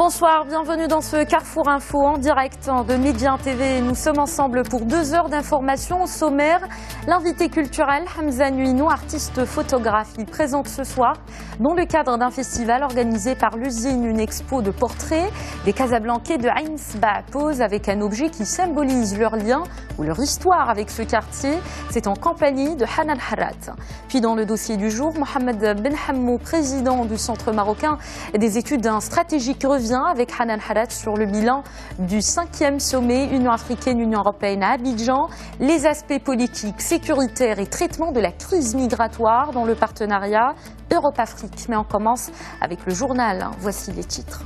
Bonsoir, bienvenue dans ce Carrefour Info en direct de Média TV. Nous sommes ensemble pour 2 heures d'information. Au sommaire, l'invité culturel Hamza Nuino, artiste photographe. Il présente ce soir, dans le cadre d'un festival organisé par l'usine, une expo de portraits des Casablancais de Ain Sba. Pose avec un objet qui symbolise leur lien ou leur histoire avec ce quartier. C'est en compagnie de Hanan Harat. Puis dans le dossier du jour, Mohamed Ben Hammou, président du Centre marocain des études stratégiques, revient avec Hanan Harat sur le bilan du 5e sommet Union africaine-Union européenne à Abidjan, les aspects politiques, sécuritaires et traitement de la crise migratoire dans le partenariat Europe-Afrique. Mais on commence avec le journal. Voici les titres.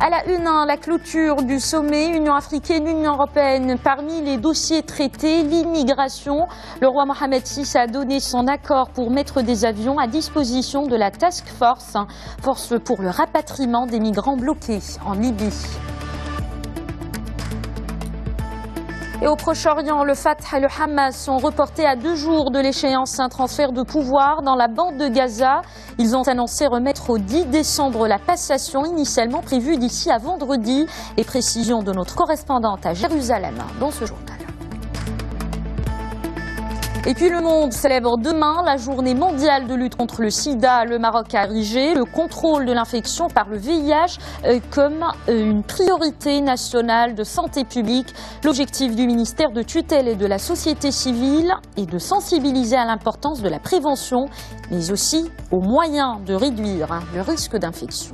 À la une, la clôture du sommet Union africaine-Union européenne. Parmi les dossiers traités, l'immigration. Le roi Mohamed VI a donné son accord pour mettre des avions à disposition de la Task Force, force pour le rapatriement des migrants bloqués en Libye. Et au Proche-Orient, le Fatah et le Hamas sont reportés à 2 jours de l'échéance un transfert de pouvoir dans la bande de Gaza. Ils ont annoncé remettre au 10 décembre la passation initialement prévue d'ici à vendredi. Les précisions de notre correspondante à Jérusalem dans ce journal. Et puis le monde célèbre demain la journée mondiale de lutte contre le sida. Le Maroc a érigé le contrôle de l'infection par le VIH comme une priorité nationale de santé publique. L'objectif du ministère de tutelle et de la société civile est de sensibiliser à l'importance de la prévention, mais aussi aux moyens de réduire le risque d'infection.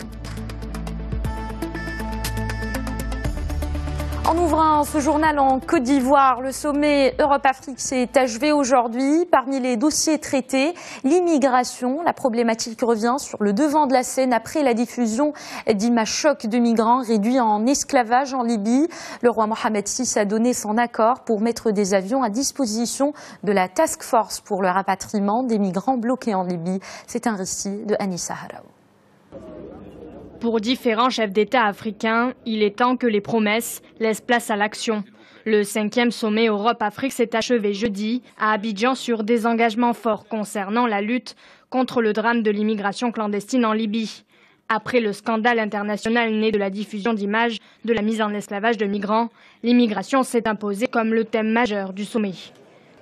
En ouvrant ce journal en Côte d'Ivoire, le sommet Europe-Afrique s'est achevé aujourd'hui. Parmi les dossiers traités, l'immigration. La problématique revient sur le devant de la scène après la diffusion d'images chocs de migrants réduits en esclavage en Libye. Le roi Mohamed VI a donné son accord pour mettre des avions à disposition de la Task Force pour le rapatriement des migrants bloqués en Libye. C'est un récit de Anissa Haraou. Pour différents chefs d'État africains, il est temps que les promesses laissent place à l'action. Le 5e sommet Europe-Afrique s'est achevé jeudi à Abidjan sur des engagements forts concernant la lutte contre le drame de l'immigration clandestine en Libye. Après le scandale international né de la diffusion d'images de la mise en esclavage de migrants, l'immigration s'est imposée comme le thème majeur du sommet.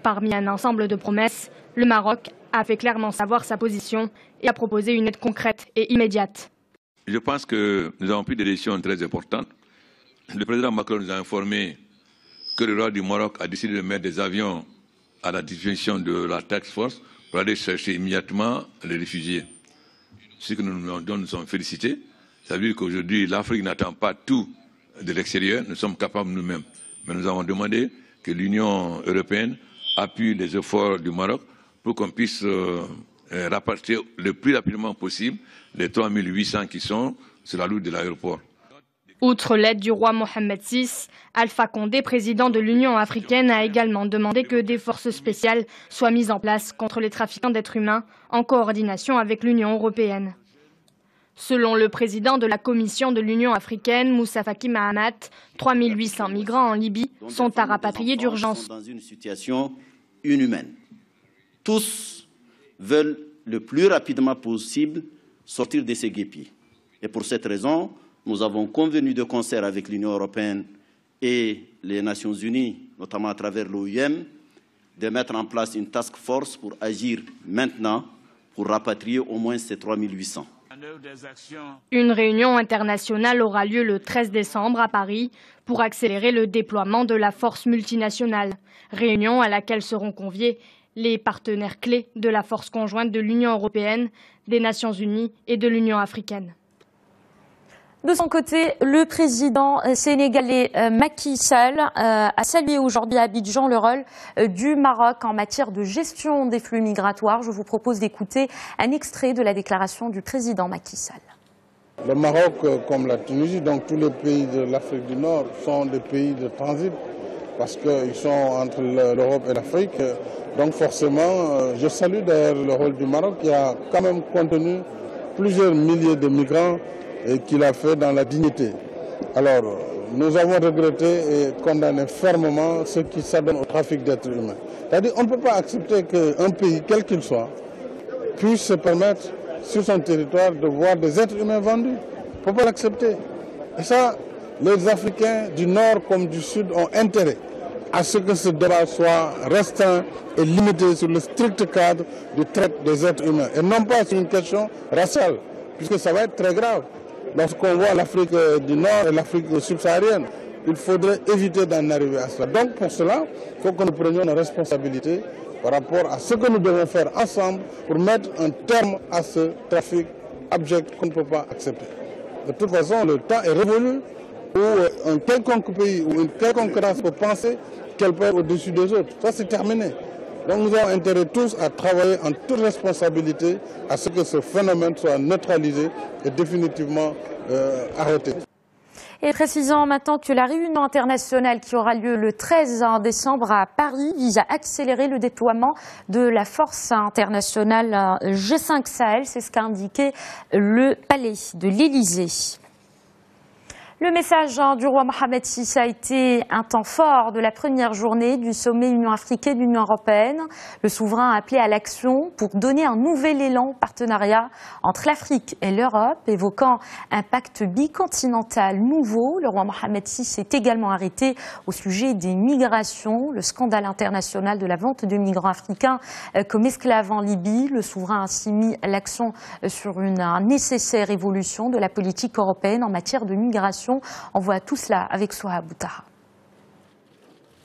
Parmi un ensemble de promesses, le Maroc a fait clairement savoir sa position et a proposé une aide concrète et immédiate. Je pense que nous avons pris des décisions très importantes. Le président Macron nous a informé que le roi du Maroc a décidé de mettre des avions à la disposition de la Task Force pour aller chercher immédiatement les réfugiés. Ce que nous sommes félicités. Ça veut dire qu'aujourd'hui, l'Afrique n'attend pas tout de l'extérieur. Nous sommes capables nous-mêmes. Mais nous avons demandé que l'Union européenne appuie les efforts du Maroc pour qu'on puisse rapatrier le plus rapidement possible les 3800 qui sont sur la route de l'aéroport. Outre l'aide du roi Mohamed VI, Alpha Condé, président de l'Union africaine, a également demandé que des forces spéciales soient mises en place contre les trafiquants d'êtres humains en coordination avec l'Union européenne. Selon le président de la Commission de l'Union africaine, Moussa Faki Mahamat, 3800 migrants en Libye sont à rapatrier d'urgence. Dans une situation inhumaine. Tous veulent le plus rapidement possible sortir de ces guêpiers. Et pour cette raison, nous avons convenu de concert avec l'Union européenne et les Nations unies, notamment à travers l'OIM, de mettre en place une task force pour agir maintenant pour rapatrier au moins ces 3800. Une réunion internationale aura lieu le 13 décembre à Paris pour accélérer le déploiement de la force multinationale. Réunion à laquelle seront conviés les partenaires clés de la force conjointe de l'Union européenne, des Nations unies et de l'Union africaine. De son côté, le président sénégalais Macky Sall a salué aujourd'hui à Abidjan le rôle du Maroc en matière de gestion des flux migratoires. Je vous propose d'écouter un extrait de la déclaration du président Macky Sall. Le Maroc, comme la Tunisie, donc tous les pays de l'Afrique du Nord sont des pays de transit parce qu'ils sont entre l'Europe et l'Afrique. Donc forcément, je salue d'ailleurs le rôle du Maroc qui a quand même contenu plusieurs milliers de migrants et qu'il a fait dans la dignité. Alors, nous avons regretté et condamné fermement ceux qui s'adonnent au trafic d'êtres humains. C'est-à-dire qu'on ne peut pas accepter qu'un pays, quel qu'il soit, puisse se permettre sur son territoire de voir des êtres humains vendus. Il ne faut pas l'accepter. Et ça, les Africains du Nord comme du Sud ont intérêt à ce que ce débat soit restreint et limité sur le strict cadre du traite des êtres humains. Et non pas sur une question raciale, puisque ça va être très grave. Lorsqu'on voit l'Afrique du Nord et l'Afrique subsaharienne, il faudrait éviter d'en arriver à cela. Donc pour cela, il faut que nous prenions nos responsabilités par rapport à ce que nous devons faire ensemble pour mettre un terme à ce trafic abject qu'on ne peut pas accepter. De toute façon, le temps est révolu où un quelconque pays ou une quelconque race peut penser qu'elle peut être au-dessus des autres. Ça, c'est terminé. Donc nous avons intérêt tous à travailler en toute responsabilité à ce que ce phénomène soit neutralisé et définitivement arrêté. Et précisant maintenant que la réunion internationale qui aura lieu le 13 décembre à Paris vise à accélérer le déploiement de la force internationale G5 Sahel. C'est ce qu'a indiqué le palais de l'Élysée. Le message du roi Mohamed VI a été un temps fort de la première journée du sommet Union africaine-Union européenne. Le souverain a appelé à l'action pour donner un nouvel élan au partenariat entre l'Afrique et l'Europe, évoquant un pacte bicontinental nouveau. Le roi Mohamed VI s'est également arrêté au sujet des migrations, le scandale international de la vente de migrants africains comme esclaves en Libye. Le souverain a ainsi mis l'accent sur une nécessaire évolution de la politique européenne en matière de migration. On voit tout cela avec Souha Boutaha.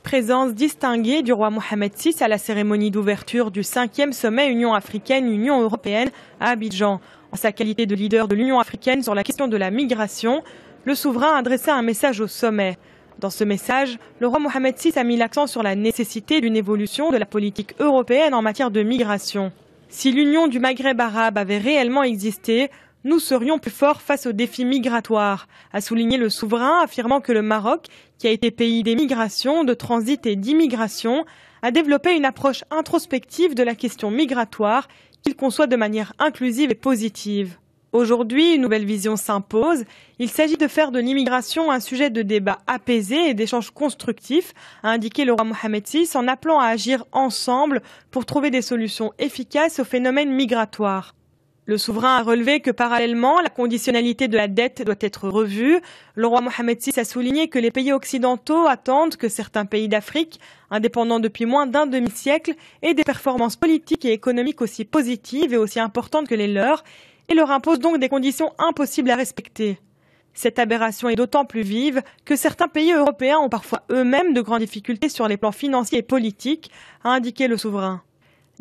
Présence distinguée du roi Mohamed VI à la cérémonie d'ouverture du 5e sommet Union africaine-Union européenne à Abidjan. En sa qualité de leader de l'Union africaine sur la question de la migration, le souverain a adressé un message au sommet. Dans ce message, le roi Mohamed VI a mis l'accent sur la nécessité d'une évolution de la politique européenne en matière de migration. Si l'Union du Maghreb arabe avait réellement existé, nous serions plus forts face aux défis migratoires, a souligné le souverain, affirmant que le Maroc, qui a été pays des migrations, de transit et d'immigration, a développé une approche introspective de la question migratoire qu'il conçoit de manière inclusive et positive. Aujourd'hui, une nouvelle vision s'impose. Il s'agit de faire de l'immigration un sujet de débat apaisé et d'échanges constructifs, a indiqué le roi Mohamed VI en appelant à agir ensemble pour trouver des solutions efficaces aux phénomènes migratoires. Le souverain a relevé que parallèlement, la conditionnalité de la dette doit être revue. Le roi Mohamed VI a souligné que les pays occidentaux attendent que certains pays d'Afrique, indépendants depuis moins d'un demi-siècle, aient des performances politiques et économiques aussi positives et aussi importantes que les leurs, et leur imposent donc des conditions impossibles à respecter. Cette aberration est d'autant plus vive que certains pays européens ont parfois eux-mêmes de grandes difficultés sur les plans financiers et politiques, a indiqué le souverain.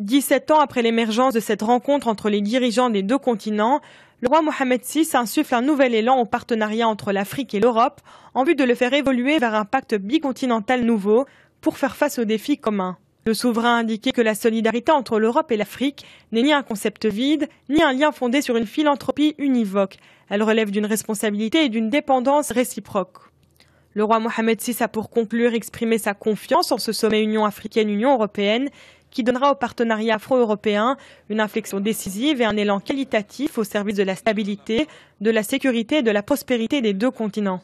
17 ans après l'émergence de cette rencontre entre les dirigeants des deux continents, le roi Mohamed VI insuffle un nouvel élan au partenariat entre l'Afrique et l'Europe en vue de le faire évoluer vers un pacte bicontinental nouveau pour faire face aux défis communs. Le souverain a indiqué que la solidarité entre l'Europe et l'Afrique n'est ni un concept vide, ni un lien fondé sur une philanthropie univoque. Elle relève d'une responsabilité et d'une dépendance réciproque. Le roi Mohamed VI a pour conclure exprimé sa confiance en ce sommet Union africaine-Union européenne qui donnera au partenariat afro-européen une inflexion décisive et un élan qualitatif au service de la stabilité, de la sécurité et de la prospérité des deux continents.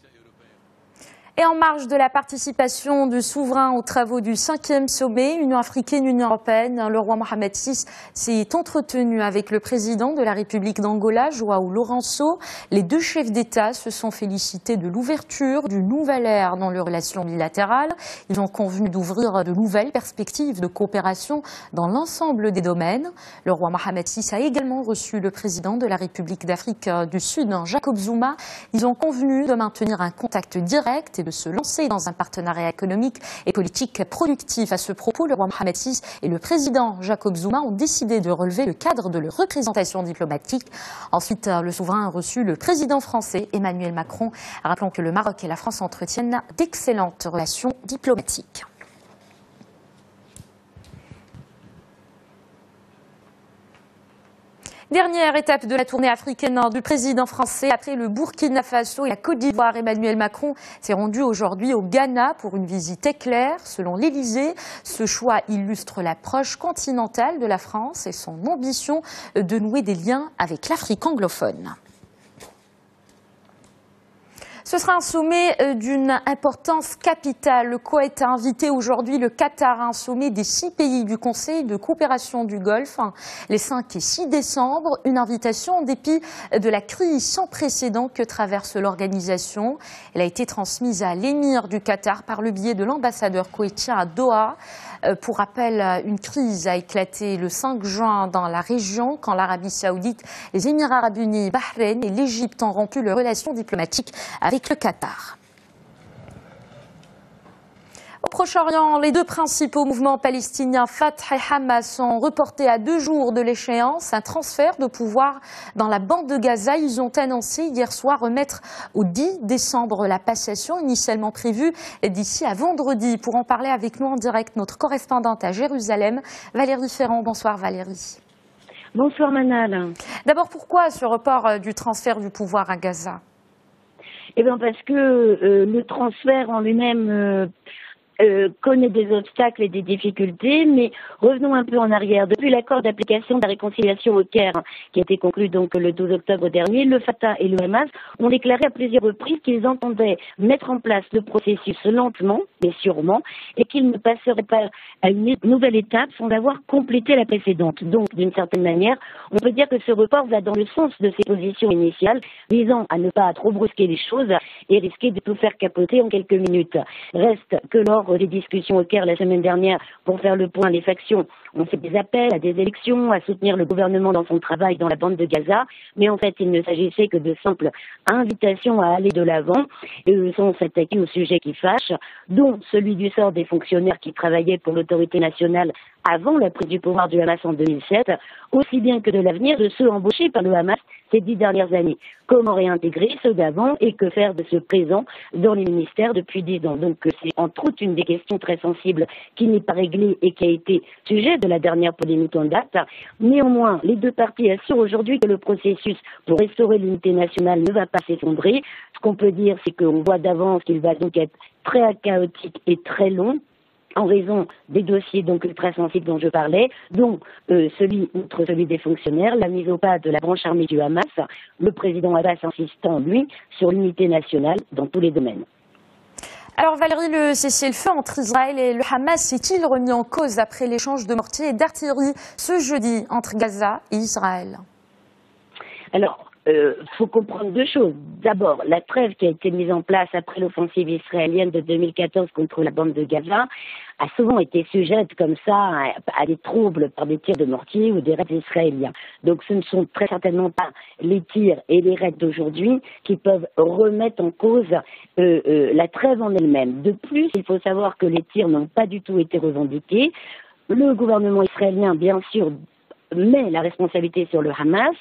Et en marge de la participation du souverain aux travaux du 5e sommet Union africaine-Union européenne, le roi Mohamed VI s'est entretenu avec le président de la République d'Angola, João Lourenço. Les deux chefs d'État se sont félicités de l'ouverture d'une nouvelle ère dans les relations bilatérales. Ils ont convenu d'ouvrir de nouvelles perspectives de coopération dans l'ensemble des domaines. Le roi Mohamed VI a également reçu le président de la République d'Afrique du Sud, Jacob Zuma. Ils ont convenu de maintenir un contact direct et de se lancer dans un partenariat économique et politique productif. À ce propos, le roi Mohamed VI et le président Jacob Zuma ont décidé de relever le cadre de leur représentation diplomatique. Ensuite, le souverain a reçu le président français Emmanuel Macron. Rappelons que le Maroc et la France entretiennent d'excellentes relations diplomatiques. Dernière étape de la tournée africaine du président français. Après le Burkina Faso et la Côte d'Ivoire, Emmanuel Macron s'est rendu aujourd'hui au Ghana pour une visite éclair. Selon l'Élysée, ce choix illustre l'approche continentale de la France et son ambition de nouer des liens avec l'Afrique anglophone. Ce sera un sommet d'une importance capitale. Le Koweït a invité aujourd'hui le Qatar à un sommet des 6 pays du Conseil de coopération du Golfe les 5 et 6 décembre. Une invitation en dépit de la crise sans précédent que traverse l'organisation. Elle a été transmise à l'émir du Qatar par le biais de l'ambassadeur koweïtien à Doha. Pour rappel, une crise a éclaté le 5 juin dans la région quand l'Arabie Saoudite, les Émirats Arabes Unis, Bahreïn et l'Égypte ont rompu leurs relations diplomatiques avec le Qatar. Au Proche-Orient, les 2 principaux mouvements palestiniens, Fatah et Hamas, ont reporté à 2 jours de l'échéance un transfert de pouvoir dans la bande de Gaza. Ils ont annoncé hier soir remettre au 10 décembre la passation initialement prévue d'ici à vendredi. Pour en parler avec nous en direct, notre correspondante à Jérusalem, Valérie Ferrand. Bonsoir Valérie. Bonsoir Manal. D'abord, pourquoi ce report du transfert du pouvoir à Gaza? Eh bien parce que le transfert en lui-même connaît des obstacles et des difficultés, mais revenons un peu en arrière. Depuis l'accord d'application de la réconciliation au Caire, qui a été conclu donc le 12 octobre dernier, le Fatah et le Hamas ont déclaré à plusieurs reprises qu'ils entendaient mettre en place le processus lentement, mais sûrement, et qu'ils ne passeraient pas à une nouvelle étape sans avoir complété la précédente. Donc, d'une certaine manière, on peut dire que ce report va dans le sens de ses positions initiales, visant à ne pas trop brusquer les choses et risquer de tout faire capoter en quelques minutes. Reste que lors des discussions au Caire la semaine dernière pour faire le point, les factions ont fait des appels à des élections, à soutenir le gouvernement dans son travail dans la bande de Gaza, mais en fait il ne s'agissait que de simples invitations à aller de l'avant, sans s'attaquer au sujet qui fâche, dont celui du sort des fonctionnaires qui travaillaient pour l'autorité nationale avant la prise du pouvoir du Hamas en 2007, aussi bien que de l'avenir de ceux embauchés par le Hamas ces 10 dernières années. Comment réintégrer ceux d'avant et que faire de ceux présents dans les ministères depuis 10 ans. Donc c'est entre autres une des questions très sensibles qui n'est pas réglée et qui a été sujet de la dernière polémique en date. Néanmoins, les 2 parties assurent aujourd'hui que le processus pour restaurer l'unité nationale ne va pas s'effondrer. Ce qu'on peut dire, c'est qu'on voit d'avance qu'il va donc être très chaotique et très long, en raison des dossiers donc très sensibles dont je parlais, dont outre celui des fonctionnaires, la mise au pas de la branche armée du Hamas, le président Abbas insistant, lui, sur l'unité nationale dans tous les domaines. Alors Valérie, le cessez-le-feu entre Israël et le Hamas est-il remis en cause après l'échange de mortiers et d'artillerie ce jeudi entre Gaza et Israël? Alors, faut comprendre 2 choses. D'abord, la trêve qui a été mise en place après l'offensive israélienne de 2014 contre la bande de Gaza a souvent été sujette comme ça à des troubles par des tirs de mortier ou des raids israéliens. Donc ce ne sont très certainement pas les tirs et les raids d'aujourd'hui qui peuvent remettre en cause la trêve en elle-même. De plus, il faut savoir que les tirs n'ont pas du tout été revendiqués. Le gouvernement israélien, bien sûr, met la responsabilité sur le Hamas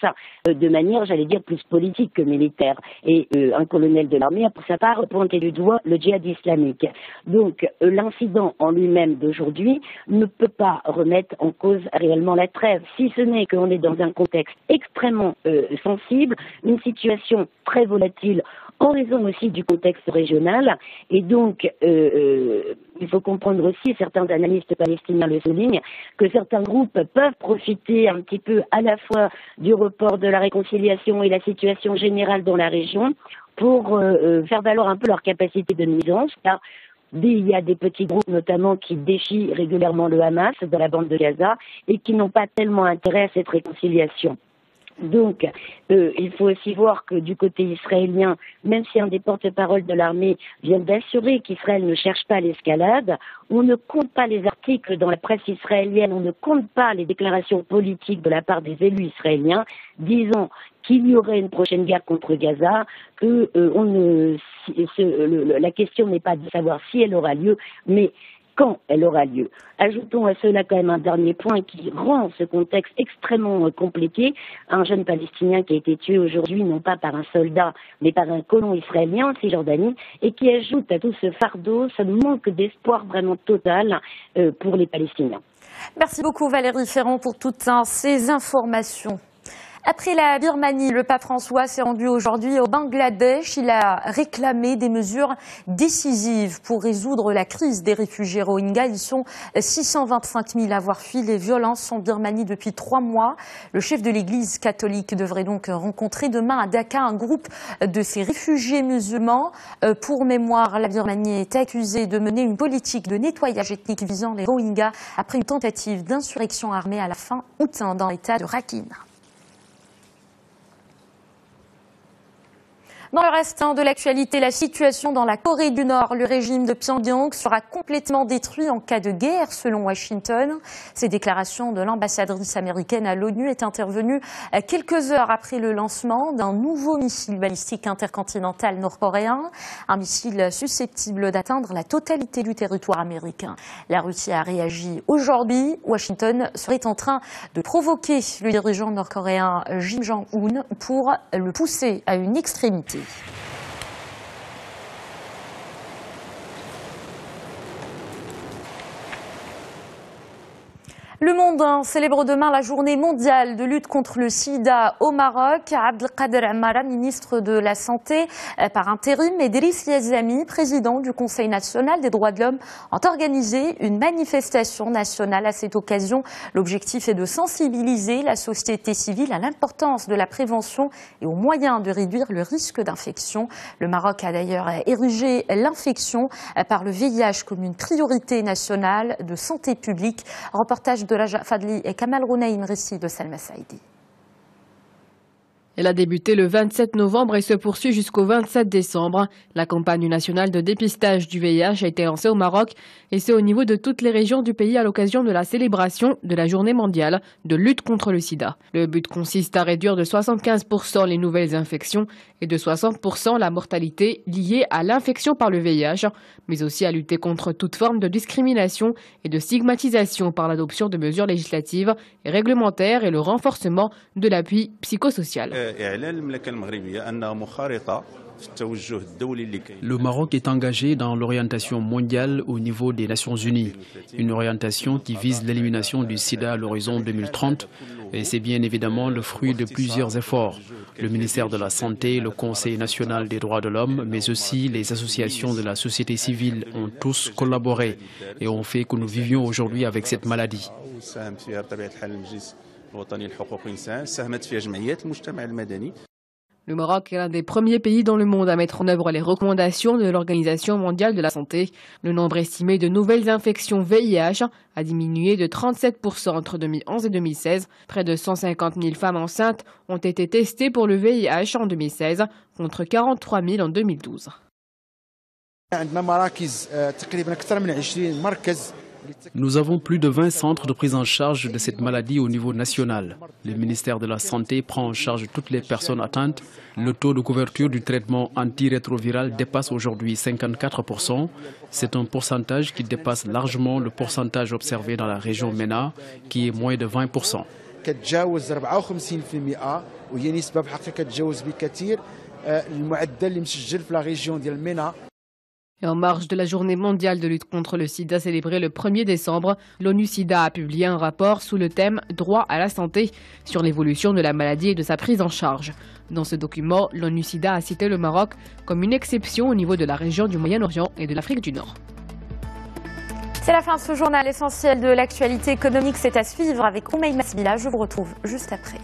de manière, j'allais dire, plus politique que militaire. Et un colonel de l'armée a pour sa part pointé du doigt le djihad islamique. Donc l'incident en lui-même d'aujourd'hui ne peut pas remettre en cause réellement la trêve, si ce n'est qu'on est dans un contexte extrêmement sensible, une situation très volatile en raison aussi du contexte régional. Et donc, il faut comprendre aussi, certains analystes palestiniens le soulignent, que certains groupes peuvent profiter un petit peu à la fois du report de la réconciliation et la situation générale dans la région pour faire valoir un peu leur capacité de nuisance, car il y a des petits groupes notamment qui défient régulièrement le Hamas dans la bande de Gaza et qui n'ont pas tellement intérêt à cette réconciliation. Donc, il faut aussi voir que du côté israélien, même si un des porte-parole de l'armée vient d'assurer qu'Israël ne cherche pas l'escalade, on ne compte pas les articles dans la presse israélienne, on ne compte pas les déclarations politiques de la part des élus israéliens disant qu'il y aurait une prochaine guerre contre Gaza, que la question n'est pas de savoir si elle aura lieu, mais quand elle aura lieu. Ajoutons à cela quand même un dernier point qui rend ce contexte extrêmement compliqué. Un jeune Palestinien qui a été tué aujourd'hui, non pas par un soldat, mais par un colon israélien en Cisjordanie, et qui ajoute à tout ce fardeau, ce manque d'espoir vraiment total pour les Palestiniens. Merci beaucoup Valérie Ferrand pour toutes ces informations. Après la Birmanie, le pape François s'est rendu aujourd'hui au Bangladesh. Il a réclamé des mesures décisives pour résoudre la crise des réfugiés Rohingyas. Ils sont 625 000 à avoir fui les violences en Birmanie depuis 3 mois. Le chef de l'Église catholique devrait donc rencontrer demain à Dhaka un groupe de ces réfugiés musulmans. Pour mémoire, la Birmanie est accusée de mener une politique de nettoyage ethnique visant les Rohingyas après une tentative d'insurrection armée à la fin août dans l'état de Rakhine. Dans le reste de l'actualité, la situation dans la Corée du Nord, le régime de Pyongyang sera complètement détruit en cas de guerre, selon Washington. Ces déclarations de l'ambassadrice américaine à l'ONU est intervenue quelques heures après le lancement d'un nouveau missile balistique intercontinental nord-coréen, un missile susceptible d'atteindre la totalité du territoire américain. La Russie a réagi aujourd'hui. Washington serait en train de provoquer le dirigeant nord-coréen Kim Jong-un pour le pousser à une extrémité. Le monde célèbre demain la journée mondiale de lutte contre le sida au Maroc. Abdelkader Amara, ministre de la Santé par intérim, et Driss Yazami, président du Conseil national des droits de l'homme, ont organisé une manifestation nationale à cette occasion. L'objectif est de sensibiliser la société civile à l'importance de la prévention et aux moyens de réduire le risque d'infection. Le Maroc a d'ailleurs érigé l'infection par le VIH comme une priorité nationale de santé publique. Reportage de Raja Fadli et Kamal Rounaïm, récit de Salma Saïdi. Elle a débuté le 27 novembre et se poursuit jusqu'au 27 décembre. La campagne nationale de dépistage du VIH a été lancée au Maroc et c'est au niveau de toutes les régions du pays à l'occasion de la célébration de la journée mondiale de lutte contre le sida. Le but consiste à réduire de 75% les nouvelles infections et de 60% la mortalité liée à l'infection par le VIH, mais aussi à lutter contre toute forme de discrimination et de stigmatisation par l'adoption de mesures législatives et réglementaires et le renforcement de l'appui psychosocial. Le Maroc est engagé dans l'orientation mondiale au niveau des Nations Unies, une orientation qui vise l'élimination du sida à l'horizon 2030 et c'est bien évidemment le fruit de plusieurs efforts. Le ministère de la Santé, le Conseil national des droits de l'homme, mais aussi les associations de la société civile ont tous collaboré et ont fait que nous vivions aujourd'hui avec cette maladie. Le Maroc est l'un des premiers pays dans le monde à mettre en œuvre les recommandations de l'Organisation mondiale de la santé. Le nombre estimé de nouvelles infections VIH a diminué de 37% entre 2011 et 2016. Près de 150 000 femmes enceintes ont été testées pour le VIH en 2016 contre 43 000 en 2012. Nous avons plus de 20 centres de prise en charge de cette maladie au niveau national. Le ministère de la Santé prend en charge toutes les personnes atteintes. Le taux de couverture du traitement antirétroviral dépasse aujourd'hui 54%. C'est un pourcentage qui dépasse largement le pourcentage observé dans la région MENA, qui est moins de 20%. Et en marge de la journée mondiale de lutte contre le sida célébrée le 1er décembre, l'ONU SIDA a publié un rapport sous le thème « Droit à la santé » sur l'évolution de la maladie et de sa prise en charge. Dans ce document, l'ONU SIDA a cité le Maroc comme une exception au niveau de la région du Moyen-Orient et de l'Afrique du Nord. C'est la fin de ce journal essentiel de l'actualité économique. C'est à suivre avec Oumaïma Sbila. Je vous retrouve juste après.